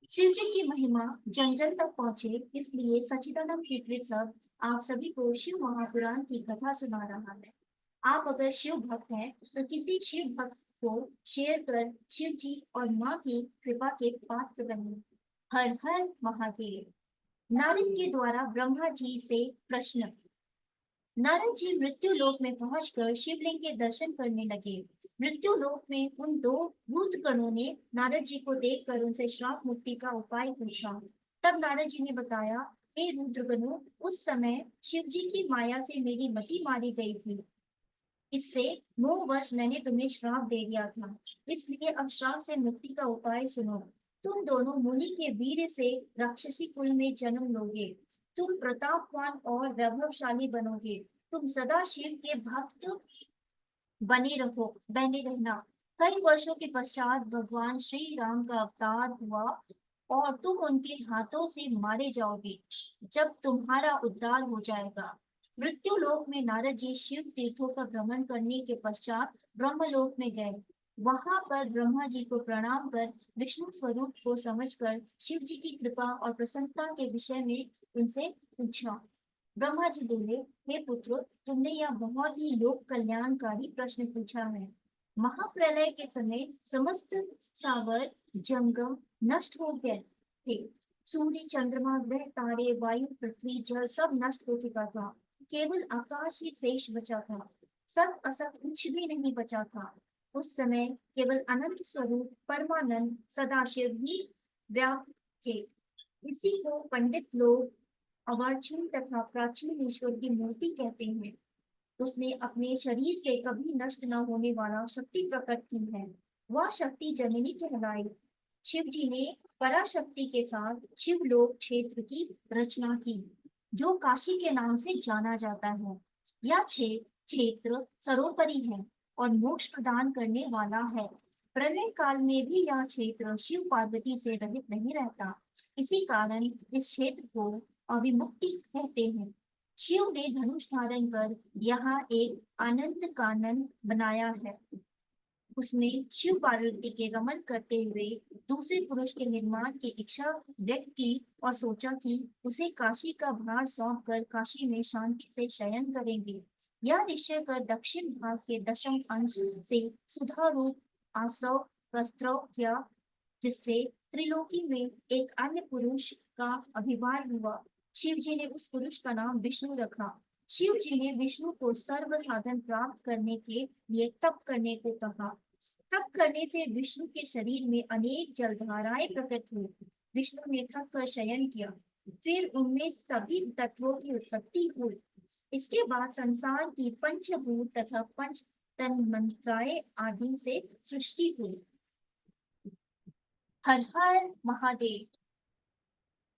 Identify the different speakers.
Speaker 1: शिव जी की महिमा जन जन तक पहुंचे, इसलिए सच्चिदानंद सीक्रेट सब आप सभी को शिव महापुराण की कथा सुना रहा है। आप अगर शिव भक्त हैं तो किसी शिव भक्त को शेयर कर शिव जी और माँ की कृपा के पात्र बने। हर हर महादेव। नारद के द्वारा ब्रह्मा जी से प्रश्न। नारद जी मृत्यु लोक में पहुंचकर शिवलिंग के दर्शन करने लगे। मृत्यु लोक में उन दो भूत गणों ने नारद जी को देखकर उनसे श्राप मुक्ति का उपाय पूछा। तब नारद जी ने बताया, हे रुद्रगणों, उस समय शिव जी की माया से मेरी मति मारी गई थी। इससे मोहवश मैंने तुम्हें श्राप दे दिया था। इसलिए अब श्राप से मुक्ति का उपाय सुनो। तुम दोनों मुनि के वीर से राक्षसी कुल में जन्म लोगे। तुम प्रतापवान और वैभवशाली बनोगे। तुम सदा शिव के भक्त बने रहना। कई वर्षों के पश्चात भगवान श्री राम का अवतार हुआ और तुम उनके हाथों से मारे जाओगे। जब तुम्हारा उद्धार हो जाएगा। मृत्यु लोक में नारद जी शिव तीर्थों का भ्रमण करने के पश्चात ब्रह्मलोक में गए। वहां पर ब्रह्मा जी को प्रणाम कर विष्णु स्वरूप को समझकर शिव जी की कृपा और प्रसन्नता के विषय में उनसे पूछा। ब्रह्मा जी बोले, हे पुत्र, तुमने यह बहुत ही लोक कल्याणकारी प्रश्न पूछा है। महाप्रलय के समय समस्त स्थावर जंगम नष्ट हो गए थे। सूर्य, चंद्रमा, ग्रह, तारे, वायु, पृथ्वी, जल सब नष्ट हो चुका था। केवल आकाश ही शेष बचा था। सत असत कुछ भी नहीं बचा था। उस समय केवल अनंत स्वरूप परमानंद सदाशिव ही व्याप्त थे। इसी को पंडित लोग अवाच्य तथा प्राचीन ईश्वर की मूर्ति कहते हैं। उसने अपने शरीर से कभी नष्ट न होने वाला शक्ति प्रकट की है। वह शक्ति जननी कहलाई। शिव जी ने पराशक्ति के साथ शिवलोक क्षेत्र की रचना की, जो काशी के नाम से जाना जाता है। यह क्षेत्र सर्वोपरि है और मोक्ष प्रदान करने वाला है। प्रलय काल में भी यह क्षेत्र शिव पार्वती से रहित नहीं रहता। इसी कारण इस क्षेत्र को अविमुक्ति कहते हैं। शिव ने धनुष धारण कर यहाँ एक अनंत कानन बनाया है। उसमें शिव पार्वती के रमन करते हुए दूसरे पुरुष के निर्माण की इच्छा व्यक्त की और सोचा कि उसे काशी का भार सौंप कर काशी में शांति से शयन करेंगे। यह निश्चय कर दक्षिण भाग के दशम अंश से सुधा रूप आसव वस्त्र किया, जिससे त्रिलोकी में एक अन्य पुरुष का अभिमान हुआ। शिव जी ने उस पुरुष का नाम विष्णु रखा। शिव जी ने विष्णु को सर्व साधन प्राप्त करने के लिए तप करने को कहा। तप करने से विष्णु के शरीर में अनेक जलधाराएं प्रकट हुई। विष्णु ने थक कर शयन किया। फिर उनमें सभी तत्वों की उत्पत्ति हुई। इसके बाद संसार की पंचभूत तथा पंच तन्मात्राएं आदि से सृष्टि हुई। हर हर महादेव।